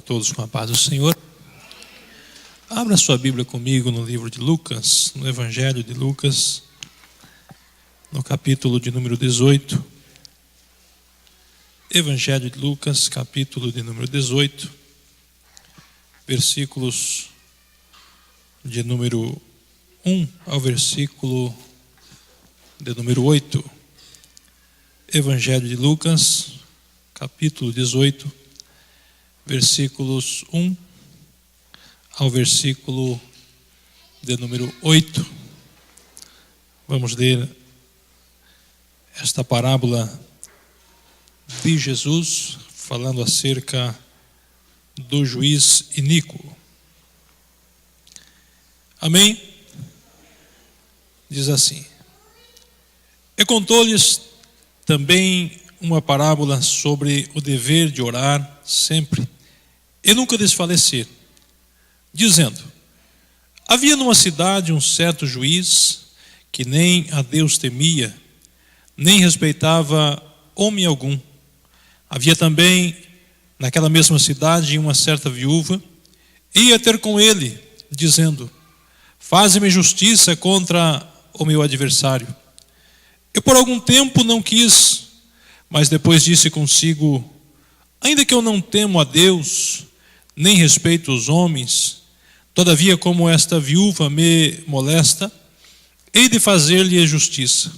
Todos com a paz do Senhor. Abra sua Bíblia comigo no livro de Lucas, no Evangelho de Lucas, no capítulo de número 18. Evangelho de Lucas, capítulo de número 18, versículos de número 1 ao versículo de número 8. Evangelho de Lucas, capítulo 18, versículos 1 ao versículo de número 8. Vamos ler esta parábola de Jesus, falando acerca do juiz iníquo. Amém? Diz assim: E contou-lhes também uma parábola sobre o dever de orar sempre e nunca desfalecer, dizendo: Havia numa cidade um certo juiz que nem a Deus temia, nem respeitava homem algum. Havia também naquela mesma cidade uma certa viúva, e ia ter com ele, dizendo: Faze-me justiça contra o meu adversário. Eu por algum tempo não quis, mas depois disse consigo: Ainda que eu não temo a Deus, nem respeito os homens, todavia como esta viúva me molesta, hei de fazer-lhe justiça,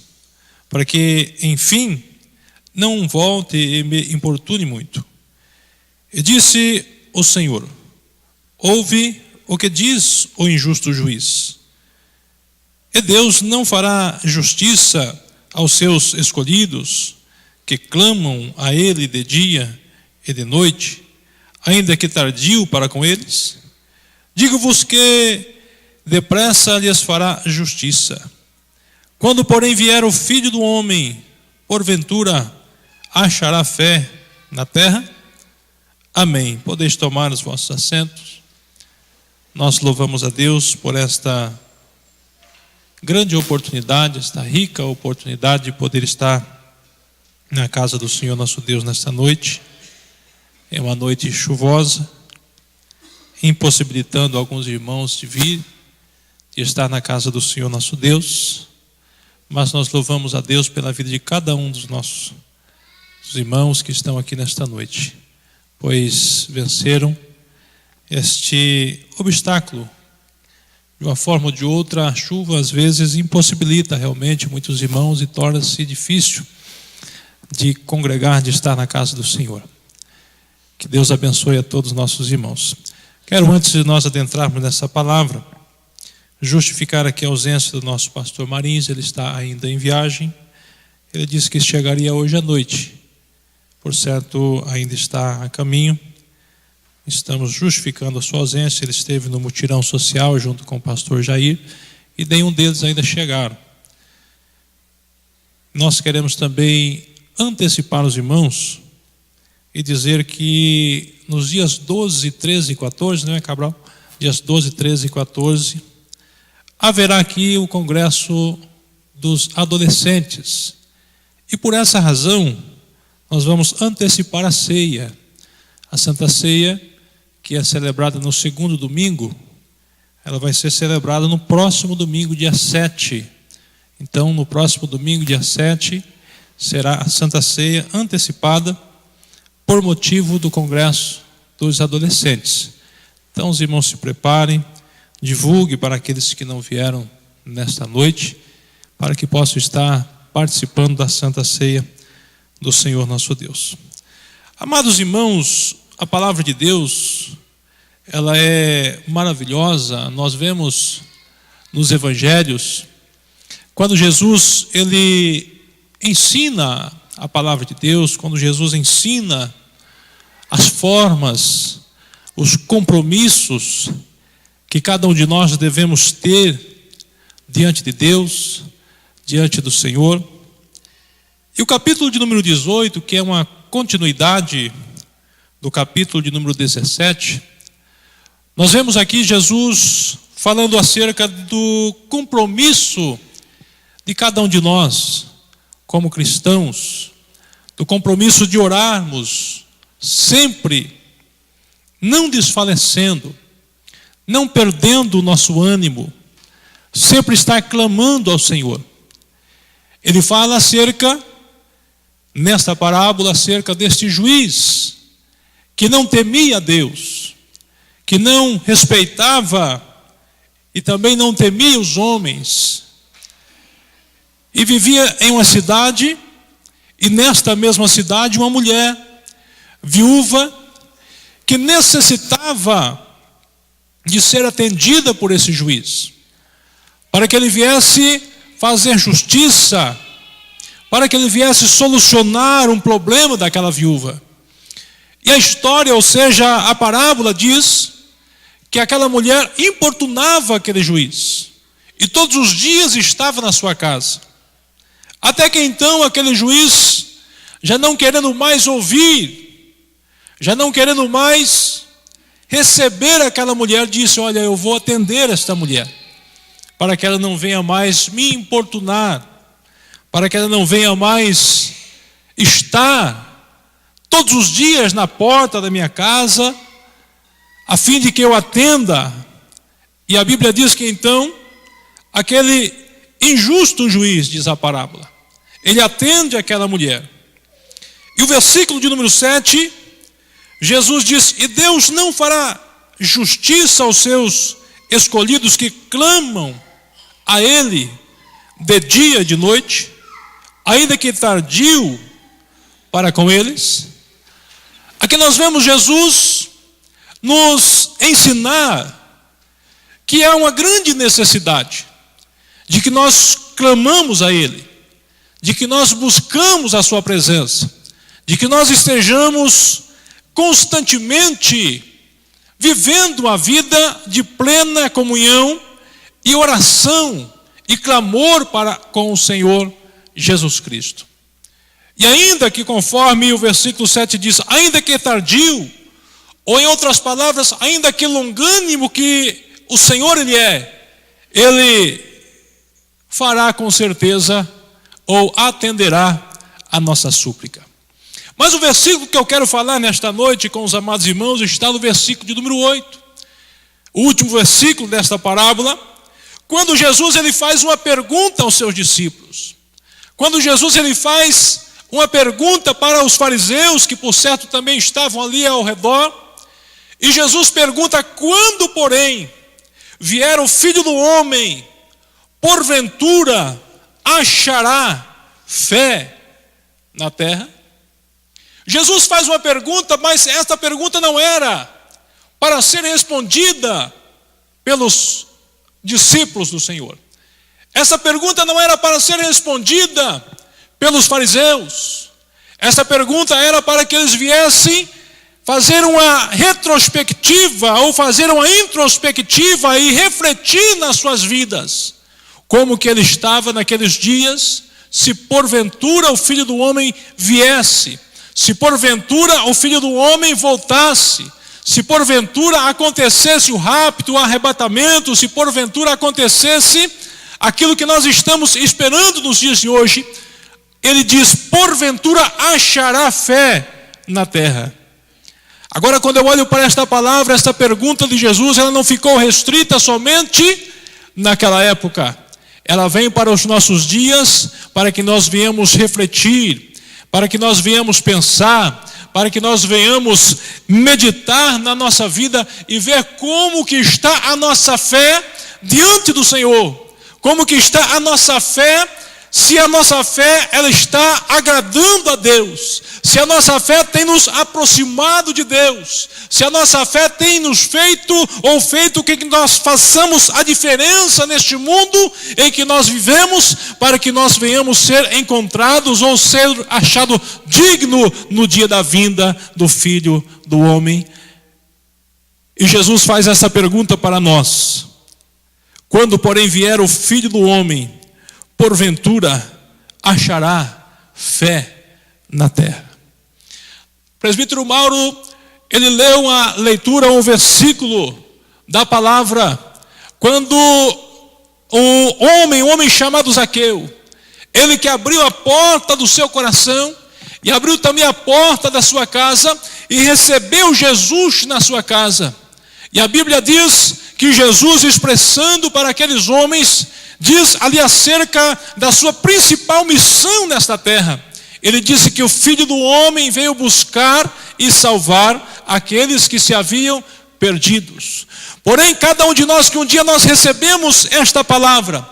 para que, enfim, não volte e me importune muito. E disse o Senhor: Ouve o que diz o injusto juiz. E Deus não fará justiça aos seus escolhidos, que clamam a Ele de dia e de noite, ainda que tardio para com eles? Digo-vos que depressa lhes fará justiça. Quando, porém, vier o Filho do Homem, porventura achará fé na terra? Amém. Podeis tomar os vossos assentos. Nós louvamos a Deus por esta grande oportunidade, esta rica oportunidade de poder estar na casa do Senhor nosso Deus nesta noite. É uma noite chuvosa, impossibilitando alguns irmãos de vir, de estar na casa do Senhor nosso Deus, mas nós louvamos a Deus pela vida de cada um dos nossos irmãos que estão aqui nesta noite, pois venceram este obstáculo. De uma forma ou de outra, a chuva às vezes impossibilita realmente muitos irmãos e torna-se difícil de congregar, de estar na casa do Senhor. Que Deus abençoe a todos os nossos irmãos. Quero, antes de nós adentrarmos nessa palavra, justificar aqui a ausência do nosso pastor Marins. Ele está ainda em viagem. Ele disse que chegaria hoje à noite. Por certo, ainda está a caminho. Estamos justificando a sua ausência. Ele esteve no mutirão social junto com o pastor Jair, e nenhum deles ainda chegaram. Nós queremos também antecipar os irmãos e dizer que nos dias 12, 13 e 14, não é, Cabral? Dias 12, 13 e 14, haverá aqui o congresso dos adolescentes. E por essa razão, nós vamos antecipar a ceia. A Santa Ceia, que é celebrada no segundo domingo, ela vai ser celebrada no próximo domingo, dia 7. Então, no próximo domingo, dia 7, será a Santa Ceia antecipada por motivo do congresso dos adolescentes. Então, os irmãos se preparem, divulgue para aqueles que não vieram nesta noite, para que possam estar participando da Santa Ceia do Senhor nosso Deus. Amados irmãos, a palavra de Deus, ela é maravilhosa. Nós vemos nos evangelhos, quando Jesus, ele ensina a palavra de Deus, quando Jesus ensina as formas, os compromissos que cada um de nós devemos ter diante de Deus, diante do Senhor. E o capítulo de número 18, que é uma continuidade do capítulo de número 17, nós vemos aqui Jesus falando acerca do compromisso de cada um de nós, como cristãos, do compromisso de orarmos sempre não desfalecendo, não perdendo o nosso ânimo, sempre estar clamando ao Senhor. Ele fala nesta parábola, acerca deste juiz, que não temia Deus, que não respeitava e também não temia os homens, e vivia em uma cidade, e nesta mesma cidade uma mulher viúva, que necessitava de ser atendida por esse juiz, para que ele viesse fazer justiça, para que ele viesse solucionar um problema daquela viúva. E a história, ou seja, a parábola diz que aquela mulher importunava aquele juiz, e todos os dias estava na sua casa, até que então aquele juiz, já não querendo mais ouvir, já não querendo mais receber aquela mulher, disse: olha, eu vou atender esta mulher, para que ela não venha mais me importunar, para que ela não venha mais estar todos os dias na porta da minha casa, a fim de que eu atenda. E a Bíblia diz que então, aquele injusto juiz, diz a parábola, ele atende aquela mulher. E o versículo de número 7, Jesus diz: e Deus não fará justiça aos seus escolhidos que clamam a Ele de dia e de noite, ainda que tardio para com eles. Aqui nós vemos Jesus nos ensinar que há uma grande necessidade de que nós clamamos a Ele, de que nós buscamos a sua presença, de que nós estejamos constantemente vivendo a vida de plena comunhão e oração e clamor para com o Senhor Jesus Cristo. E ainda que, conforme o versículo 7 diz, ainda que tardio, ou em outras palavras, ainda que longânimo que o Senhor Ele fará com certeza, ou atenderá a nossa súplica. Mas o versículo que eu quero falar nesta noite com os amados irmãos está no versículo de número 8. O último versículo desta parábola, quando Jesus ele faz uma pergunta aos seus discípulos. Quando Jesus ele faz uma pergunta para os fariseus, que por certo também estavam ali ao redor. E Jesus pergunta: quando, porém, vier o Filho do Homem, porventura achará fé na terra? Jesus faz uma pergunta, mas esta pergunta não era para ser respondida pelos discípulos do Senhor. Essa pergunta não era para ser respondida pelos fariseus. Essa pergunta era para que eles viessem fazer uma retrospectiva ou fazer uma introspectiva e refletir nas suas vidas como que ele estava naqueles dias, se porventura o Filho do Homem viesse, se porventura o Filho do Homem voltasse, se porventura acontecesse o rapto, o arrebatamento, se porventura acontecesse aquilo que nós estamos esperando nos dias de hoje. Ele diz: porventura achará fé na terra. Agora, quando eu olho para esta palavra, esta pergunta de Jesus, ela não ficou restrita somente naquela época. Ela vem para os nossos dias, para que nós venhamos refletir, para que nós venhamos pensar, para que nós venhamos meditar na nossa vida e ver como que está a nossa fé diante do Senhor. Como que está a nossa fé, se a nossa fé ela está agradando a Deus, se a nossa fé tem nos aproximado de Deus, se a nossa fé tem nos feito que nós façamos a diferença neste mundo em que nós vivemos, para que nós venhamos ser encontrados ou ser achado digno no dia da vinda do Filho do Homem. E Jesus faz essa pergunta para nós: quando porém vier o Filho do Homem, porventura achará fé na terra? O presbítero Mauro, ele leu uma leitura, um versículo da palavra, quando um homem chamado Zaqueu, ele que abriu a porta do seu coração, e abriu também a porta da sua casa, e recebeu Jesus na sua casa. E a Bíblia diz que Jesus, expressando para aqueles homens, diz ali acerca da sua principal missão nesta terra. Ele disse que o Filho do Homem veio buscar e salvar aqueles que se haviam perdidos. Porém, cada um de nós que um dia nós recebemos esta palavra,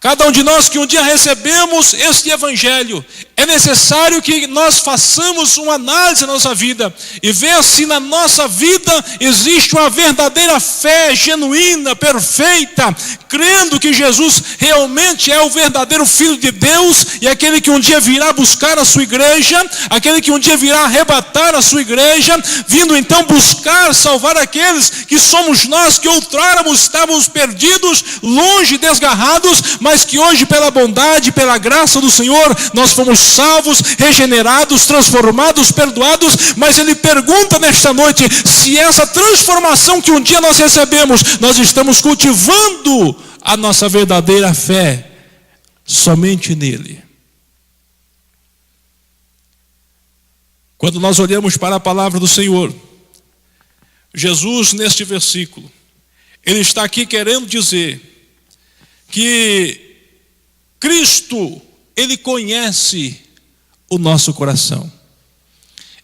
cada um de nós que um dia recebemos este evangelho, é necessário que nós façamos uma análise da nossa vida e ver se na nossa vida existe uma verdadeira fé genuína, perfeita, crendo que Jesus realmente é o verdadeiro Filho de Deus e aquele que um dia virá buscar a sua igreja, aquele que um dia virá arrebatar a sua igreja, vindo então buscar salvar aqueles que somos nós, que outrora estávamos perdidos, longe, desgarrados, mas que hoje pela bondade, pela graça do Senhor, nós fomos salvos, regenerados, transformados, perdoados. Mas Ele pergunta nesta noite se essa transformação que um dia nós recebemos, nós estamos cultivando a nossa verdadeira fé somente nele. Quando nós olhamos para a palavra do Senhor, Jesus neste versículo, Ele está aqui querendo dizer que Cristo, Ele conhece o nosso coração.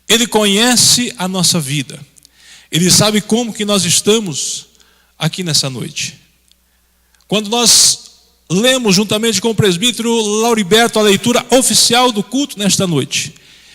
Ele conhece a nossa vida. Ele sabe como que nós estamos aqui nessa noite. Quando nós lemos juntamente com o presbítero Lauriberto a leitura oficial do culto nesta noite,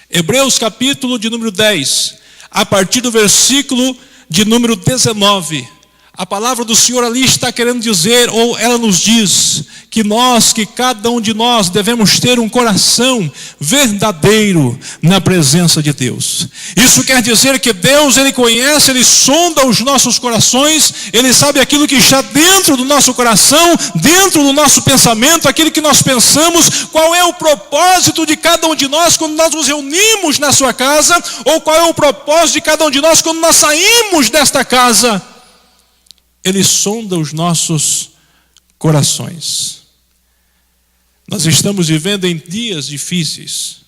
Hebreus capítulo de número 10, a partir do versículo de número 19, a palavra do Senhor ali está querendo dizer, ou ela nos diz, que cada um de nós devemos ter um coração verdadeiro na presença de Deus. Isso quer dizer que Deus, Ele conhece, Ele sonda os nossos corações, Ele sabe aquilo que está dentro do nosso coração, dentro do nosso pensamento, aquilo que nós pensamos, qual é o propósito de cada um de nós quando nós nos reunimos na sua casa, ou qual é o propósito de cada um de nós quando nós saímos desta casa. Ele sonda os nossos corações. Nós estamos vivendo em dias difíceis,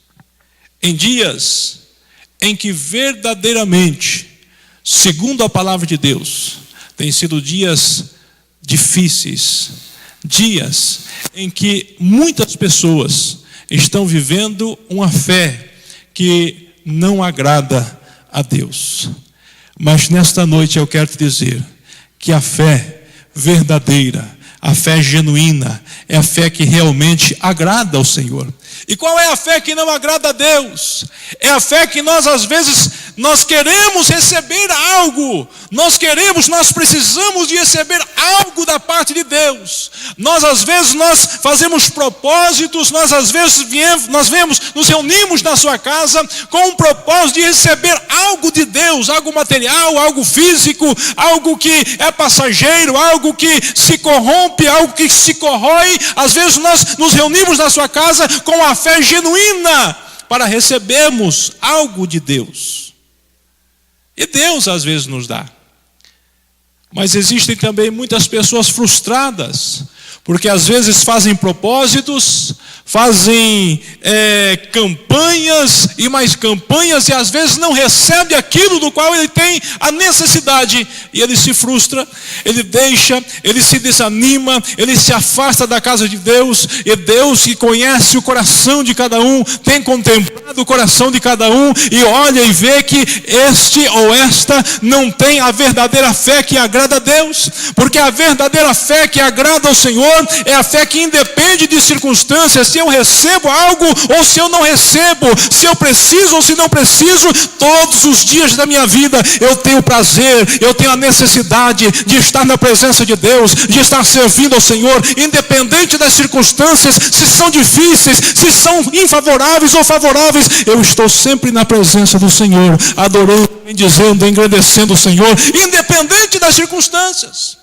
em dias em que verdadeiramente, segundo a palavra de Deus, tem sido dias difíceis, dias em que muitas pessoas estão vivendo uma fé que não agrada a Deus. Mas nesta noite eu quero te dizer que a fé verdadeira, a fé genuína, é a fé que realmente agrada ao Senhor. E qual é a fé que não agrada a Deus? É a fé que nós às vezes, nós queremos receber algo, nós precisamos de receber algo da parte de Deus. Nós às vezes, nós fazemos propósitos, nós às vezes nos reunimos na sua casa com um propósito de receber algo de Deus, algo material, algo físico, algo que é passageiro, algo que se corrompe, algo que se corrói. Às vezes nós nos reunimos na sua casa com a fé genuína para recebermos algo de Deus. E Deus às vezes nos dá. Mas existem também muitas pessoas frustradas, porque às vezes fazem propósitos, fazem campanhas e mais campanhas, e às vezes não recebe aquilo do qual ele tem a necessidade, e ele se frustra, ele deixa, ele se desanima, ele se afasta da casa de Deus. E Deus, que conhece o coração de cada um, tem contemplado o coração de cada um, e olha e vê que este ou esta não tem a verdadeira fé que agrada a Deus, porque a verdadeira fé que agrada ao Senhor é a fé que independe de circunstâncias, se eu recebo algo ou se eu não recebo, se eu preciso ou se não preciso. Todos os dias da minha vida eu tenho prazer, eu tenho a necessidade de estar na presença de Deus, de estar servindo ao Senhor, independente das circunstâncias, se são difíceis, se são infavoráveis ou favoráveis. Eu estou sempre na presença do Senhor, adorando, bendizendo, engrandecendo o Senhor, independente das circunstâncias.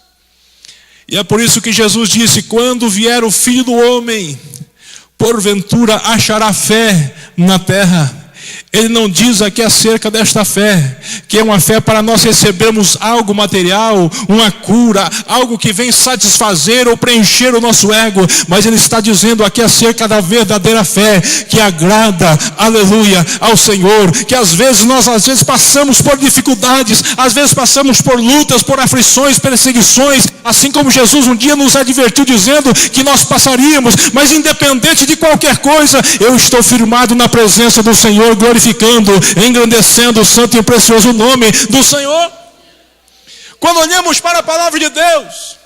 E é por isso que Jesus disse: quando vier o Filho do Homem, porventura achará fé na terra. Ele não diz aqui acerca desta fé, que é uma fé para nós recebermos algo material, uma cura, algo que vem satisfazer ou preencher o nosso ego, mas ele está dizendo aqui acerca da verdadeira fé, que agrada, aleluia, ao Senhor, que às vezes nós passamos por dificuldades, às vezes passamos por lutas, por aflições, perseguições, assim como Jesus um dia nos advertiu dizendo que nós passaríamos, mas independente de qualquer coisa, eu estou firmado na presença do Senhor, glorificando, engrandecendo o santo e precioso nome do Senhor. Quando olhamos para a palavra de Deus,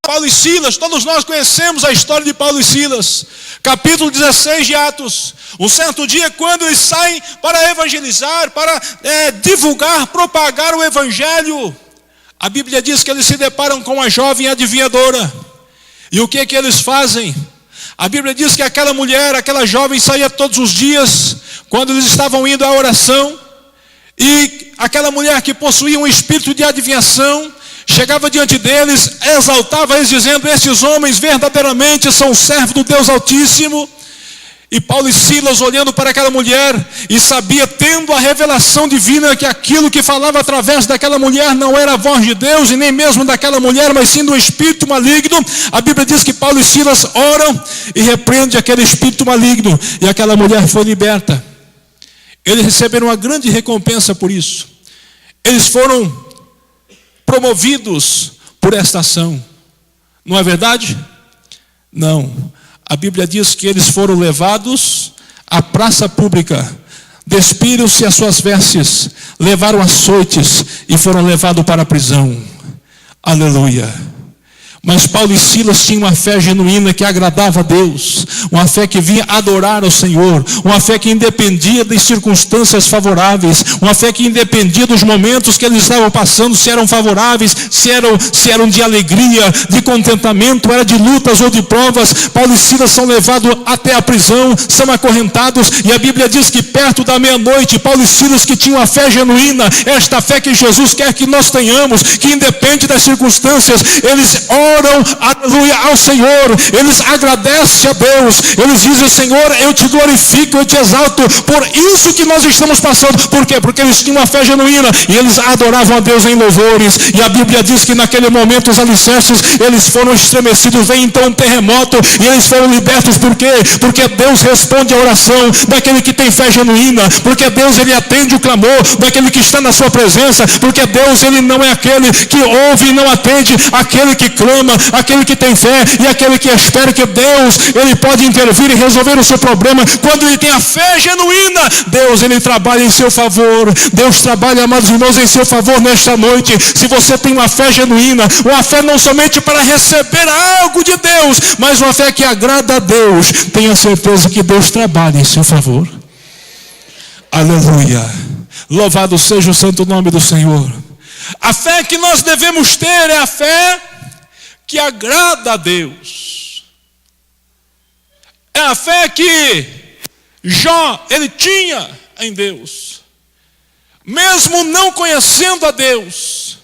Paulo e Silas, todos nós conhecemos a história de Paulo e Silas, capítulo 16 de Atos. Um certo dia, quando eles saem para evangelizar, para divulgar, propagar o evangelho, a Bíblia diz que eles se deparam com uma jovem adivinhadora. E o que eles fazem? A Bíblia diz que aquela mulher, aquela jovem saía todos os dias, quando eles estavam indo à oração, e aquela mulher que possuía um espírito de adivinhação, chegava diante deles, exaltava eles dizendo: esses homens verdadeiramente são servos do Deus Altíssimo. E Paulo e Silas olhando para aquela mulher, e sabia, tendo a revelação divina, que aquilo que falava através daquela mulher não era a voz de Deus, e nem mesmo daquela mulher, mas sim do espírito maligno. A Bíblia diz que Paulo e Silas oram e repreendem aquele espírito maligno, e aquela mulher foi liberta. Eles receberam uma grande recompensa por isso. Eles foram promovidos por esta ação. Não é verdade? Não. A Bíblia diz que eles foram levados à praça pública, despiram-se as suas vestes, levaram açoites e foram levados para a prisão. Aleluia. Mas Paulo e Silas tinham uma fé genuína que agradava a Deus, uma fé que vinha adorar ao Senhor, uma fé que independia das circunstâncias favoráveis, uma fé que independia dos momentos que eles estavam passando, se eram favoráveis, se eram de alegria, de contentamento, era de lutas ou de provas. Paulo e Silas são levados até a prisão, são acorrentados, e a Bíblia diz que perto da meia-noite, Paulo e Silas, que tinham uma fé genuína, esta fé que Jesus quer que nós tenhamos, que independe das circunstâncias, eles oram, aleluia, ao Senhor, eles agradecem a Deus, eles dizem: Senhor, eu te glorifico, eu te exalto por isso que nós estamos passando. Por quê? Porque eles tinham uma fé genuína, e eles adoravam a Deus em louvores, e a Bíblia diz que naquele momento os alicerces, eles foram estremecidos, vem então um terremoto, e eles foram libertos. Por quê? Porque Deus responde a oração daquele que tem fé genuína, porque Deus, ele atende o clamor daquele que está na sua presença, porque Deus, ele não é aquele que ouve e não atende, aquele que clama, aquele que tem fé e aquele que espera que Deus, ele pode intervir e resolver o seu problema. Quando ele tem a fé genuína, Deus, ele trabalha em seu favor. Deus trabalha, amados irmãos, em seu favor nesta noite. Se você tem uma fé genuína, uma fé não somente para receber algo de Deus, mas uma fé que agrada a Deus, tenha certeza que Deus trabalha em seu favor. Aleluia. Louvado seja o santo nome do Senhor. A fé que nós devemos ter é a fé que agrada a Deus. É a fé que Jó, ele tinha em Deus. Mesmo não conhecendo a Deus,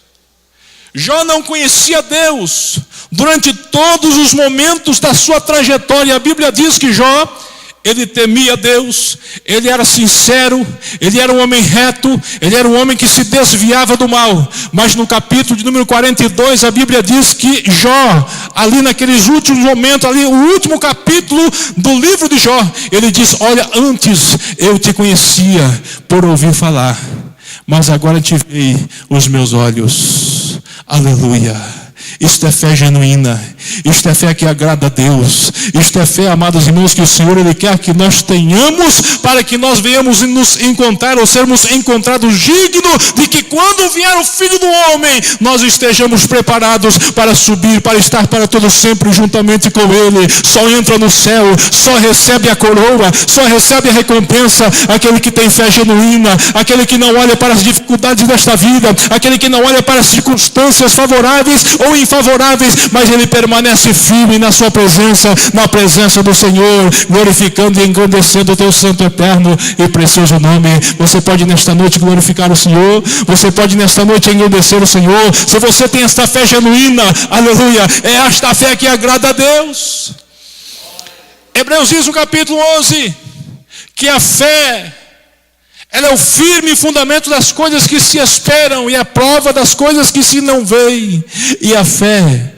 Jó não conhecia Deus durante todos os momentos da sua trajetória. A Bíblia diz que Jó, ele temia Deus, ele era sincero, ele era um homem reto, ele era um homem que se desviava do mal. Mas no capítulo de número 42, a Bíblia diz que Jó, ali naqueles últimos momentos, ali o último capítulo do livro de Jó, ele diz: olha, antes eu te conhecia por ouvir falar, mas agora te vi os meus olhos. Aleluia. Isto é fé genuína, isto é fé que agrada a Deus, isto é fé, amados irmãos, que o Senhor, ele quer que nós tenhamos, para que nós venhamos nos encontrar, ou sermos encontrados dignos de que quando vier o Filho do Homem, nós estejamos preparados para subir, para estar para todo sempre juntamente com Ele. Só entra no céu, só recebe a coroa, só recebe a recompensa aquele que tem fé genuína, aquele que não olha para as dificuldades desta vida, aquele que não olha para as circunstâncias favoráveis ou infavoráveis, mas ele permanece firme na sua presença, na presença do Senhor, glorificando e engrandecendo o teu santo, eterno e precioso nome. Você pode nesta noite glorificar o Senhor, você pode nesta noite engrandecer o Senhor. Se você tem esta fé genuína, aleluia, é esta fé que agrada a Deus. Hebreus diz no capítulo 11 que a fé, ela é o firme fundamento das coisas que se esperam e a prova das coisas que se não veem. E a fé,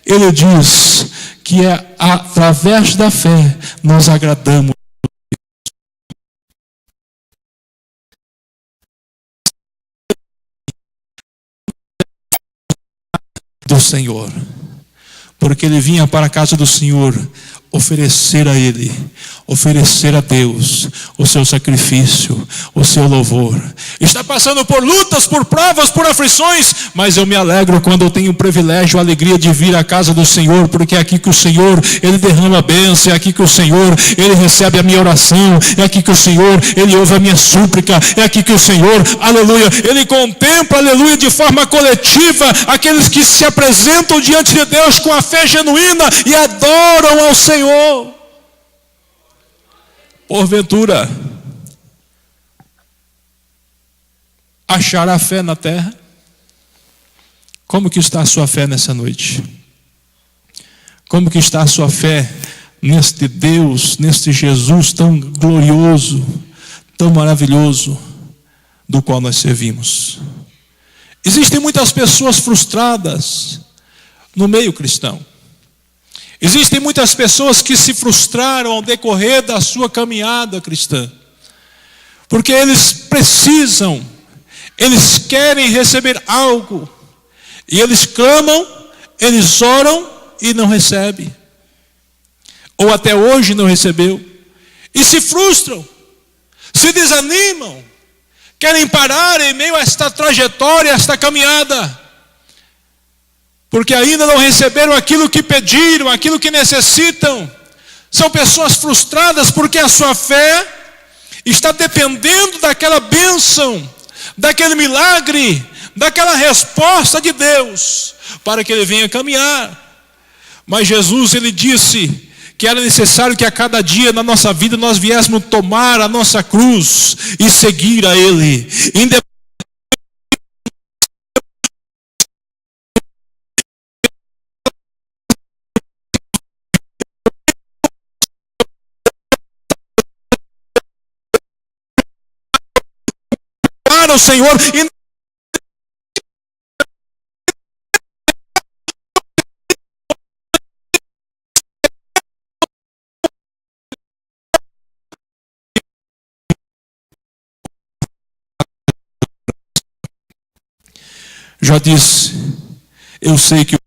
ele diz que é através da fé nós agradamos do Senhor. Porque ele vinha para a casa do Senhor oferecer a Ele, oferecer a Deus o seu sacrifício, o seu louvor. Está passando por lutas, por provas, por aflições, mas eu me alegro quando eu tenho o privilégio, a alegria de vir à casa do Senhor, porque é aqui que o Senhor, Ele derrama a bênção, é aqui que o Senhor, Ele recebe a minha oração, é aqui que o Senhor, Ele ouve a minha súplica, é aqui que o Senhor, aleluia, Ele contempla, aleluia, de forma coletiva, aqueles que se apresentam diante de Deus com a fé genuína e adoram ao Senhor. Porventura, achará fé na terra? Como que está a sua fé nessa noite? Como que está a sua fé neste Deus, neste Jesus tão glorioso, tão maravilhoso, do qual nós servimos? Existem muitas pessoas frustradas no meio cristão. Existem muitas pessoas que se frustraram ao decorrer da sua caminhada cristã, porque eles precisam, eles querem receber algo, e eles clamam, eles oram e não recebem, ou até hoje não recebeu, e se frustram, se desanimam, querem parar em meio a esta trajetória, esta caminhada, porque ainda não receberam aquilo que pediram, aquilo que necessitam. São pessoas frustradas porque a sua fé está dependendo daquela bênção, daquele milagre, daquela resposta de Deus, para que ele venha caminhar. Mas Jesus, ele disse que era necessário que a cada dia na nossa vida nós viéssemos tomar a nossa cruz e seguir a Ele. Para o Senhor e já disse, eu sei que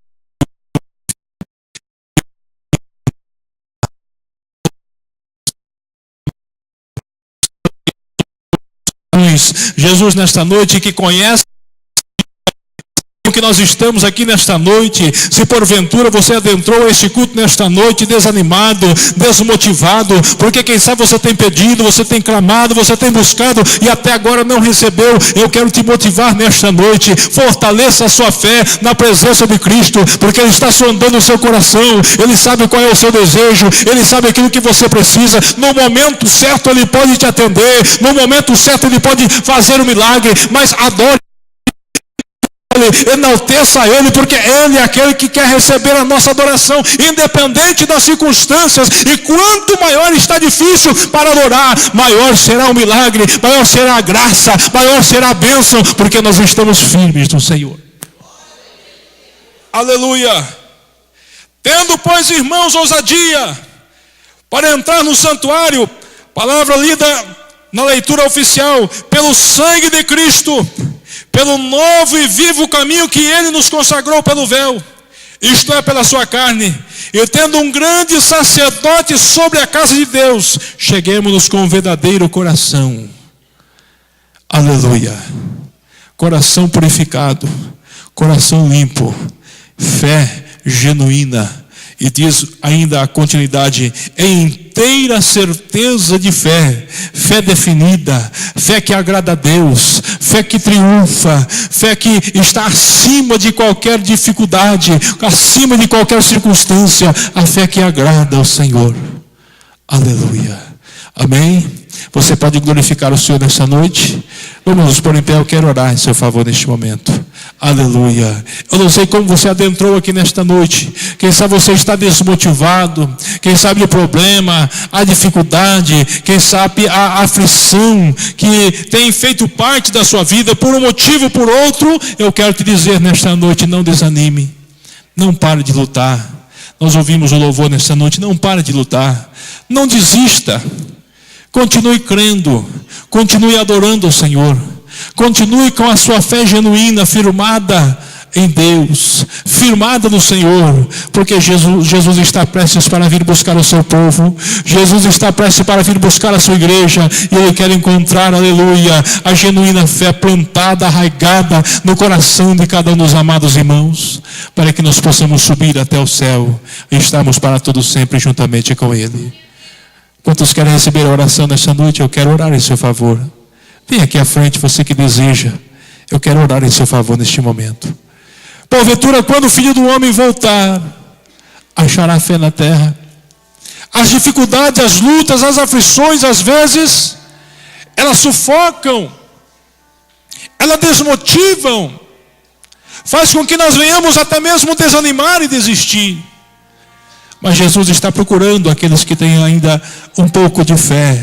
Jesus nesta noite que conhece que nós estamos aqui nesta noite, se porventura você adentrou este culto nesta noite desanimado, desmotivado, porque quem sabe você tem pedido, você tem clamado, você tem buscado e até agora não recebeu, eu quero te motivar nesta noite, fortaleça a sua fé na presença de Cristo, porque Ele está sondando o seu coração, Ele sabe qual é o seu desejo, Ele sabe aquilo que você precisa, no momento certo Ele pode te atender, no momento certo Ele pode fazer um milagre, mas adore, enalteça Ele, porque Ele é aquele que quer receber a nossa adoração, independente das circunstâncias, e quanto maior está difícil para adorar, maior será o milagre, maior será a graça, maior será a bênção, porque nós estamos firmes no Senhor. Aleluia! Tendo, pois, irmãos, ousadia para entrar no santuário, palavra lida na leitura oficial, pelo sangue de Cristo, pelo novo e vivo caminho que Ele nos consagrou pelo véu, isto é, pela sua carne, e tendo um grande sacerdote sobre a casa de Deus, cheguemos-nos com um verdadeiro coração. Aleluia! Coração purificado, coração limpo, fé genuína. E diz ainda a continuidade, em inteira certeza de fé, fé definida, fé que agrada a Deus, fé que triunfa, fé que está acima de qualquer dificuldade, acima de qualquer circunstância, a fé que agrada ao Senhor. Aleluia. Amém? Você pode glorificar o Senhor nessa noite? Vamos nos pôr em pé, eu quero orar em seu favor neste momento. Aleluia. Eu não sei como você adentrou aqui nesta noite. Quem sabe você está desmotivado. Quem sabe o problema, a dificuldade, quem sabe a aflição que tem feito parte da sua vida por um motivo ou por outro. Eu quero te dizer nesta noite, não desanime. Não pare de lutar. Nós ouvimos o louvor nesta noite, não pare de lutar. Não desista. Continue crendo. Continue adorando o Senhor. Continue com a sua fé genuína, firmada em Deus, firmada no Senhor, porque Jesus está prestes para vir buscar o seu povo. Jesus está prestes para vir buscar a sua igreja, e Ele quer encontrar, aleluia, a genuína fé plantada, arraigada no coração de cada um dos amados irmãos, para que nós possamos subir até o céu e estarmos para todo sempre juntamente com Ele. Quantos querem receber a oração nesta noite? Eu quero orar em seu favor. Vem aqui à frente, você que deseja. Eu quero orar em seu favor neste momento. Porventura, quando o Filho do Homem voltar, achará fé na terra? As dificuldades, as lutas, as aflições, às vezes, elas sufocam, elas desmotivam, faz com que nós venhamos até mesmo desanimar e desistir. Mas Jesus está procurando aqueles que têm ainda um pouco de fé.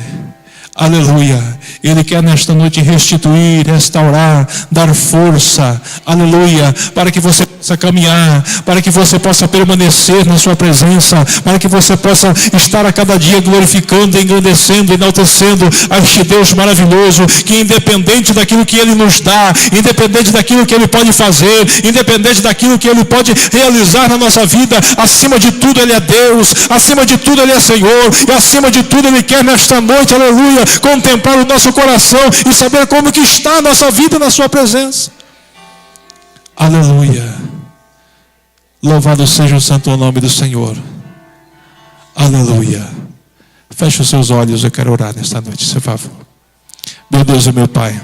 Aleluia. Ele quer nesta noite restituir, restaurar, dar força, aleluia, para que você possa caminhar, para que você possa permanecer na sua presença, para que você possa estar a cada dia glorificando, engrandecendo, enaltecendo a este Deus maravilhoso, que independente daquilo que Ele nos dá, independente daquilo que Ele pode fazer, independente daquilo que Ele pode realizar na nossa vida, acima de tudo Ele é Deus, acima de tudo Ele é Senhor, e acima de tudo Ele quer nesta noite, aleluia, contemplar o nosso coração e saber como que está a nossa vida na sua presença. Aleluia. Louvado seja o santo nome do Senhor. Aleluia. Feche os seus olhos, eu quero orar nesta noite, por favor. Meu Deus e meu Pai,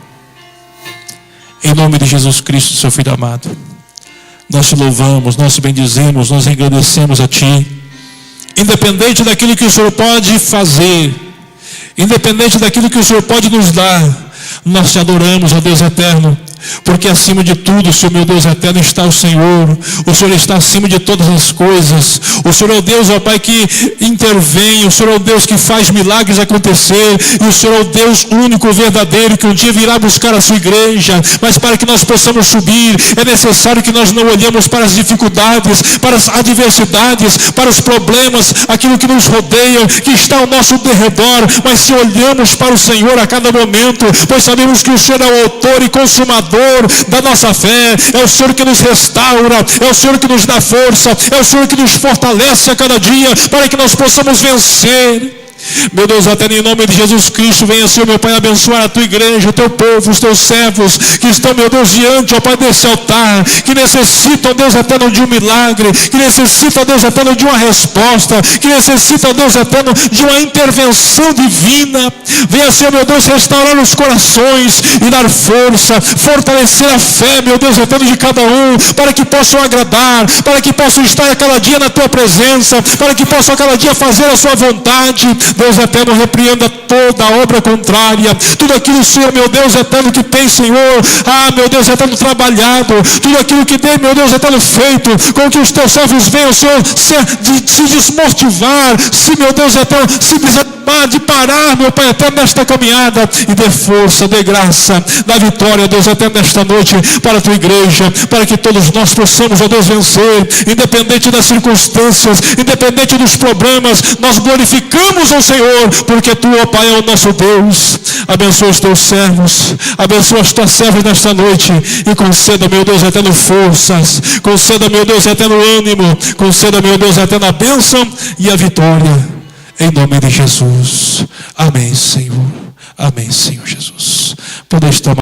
em nome de Jesus Cristo, seu Filho amado, nós te louvamos, nós te bendizemos, nós engrandecemos a Ti. Independente daquilo que o Senhor pode fazer, independente daquilo que o Senhor pode nos dar, nós te adoramos, ó Deus eterno, porque acima de tudo, Senhor meu Deus eterno, está o Senhor. O Senhor está acima de todas as coisas. O Senhor é o Deus, ó Pai, que intervém. O Senhor é o Deus que faz milagres acontecer. E o Senhor é o Deus único, verdadeiro, que um dia virá buscar a sua igreja. Mas para que nós possamos subir, é necessário que nós não olhemos para as dificuldades, para as adversidades, para os problemas, aquilo que nos rodeia, que está ao nosso derredor, mas se olhamos para o Senhor a cada momento, pois sabemos que o Senhor é o autor e consumador da nossa fé, é o Senhor que nos restaura, é o Senhor que nos dá força, é o Senhor que nos fortalece a cada dia, para que nós possamos vencer. Meu Deus, até em nome de Jesus Cristo, venha, Senhor, meu Pai, abençoar a tua igreja, o teu povo, os teus servos, que estão, meu Deus, diante, ó Pai, desse altar, que necessitam, Deus eterno, de um milagre, que necessitam, Deus eterno, de uma resposta, que necessitam, Deus eterno, de uma intervenção divina. Venha, Senhor, meu Deus, restaurar os corações e dar força, fortalecer a fé, meu Deus eterno, de cada um, para que possam agradar, para que possam estar a cada dia na tua presença, para que possam a cada dia fazer a sua vontade. Deus eterno, repreenda toda a obra contrária, tudo aquilo, Senhor, meu Deus eterno, que tem, Senhor, meu Deus eterno, trabalhado, tudo aquilo que tem, meu Deus eterno, feito, com que os teus servos venham, Senhor, se desmotivar, se, meu Deus eterno, se desanimar, de parar, meu Pai eterno, nesta caminhada, e dê força, dê graça, dá vitória, Deus eterno, nesta noite, para a tua igreja, para que todos nós possamos, ó Deus, vencer, independente das circunstâncias, independente dos problemas, nós glorificamos ao Senhor, porque tu, ó Pai, é o nosso Deus. Abençoa os teus servos, abençoa as tuas servas nesta noite, e conceda, meu Deus eterno, forças, conceda, meu Deus eterno, ânimo, conceda, meu Deus eterno, a bênção e a vitória, em nome de Jesus. Amém, Senhor. Amém, Senhor Jesus. Podeis tomar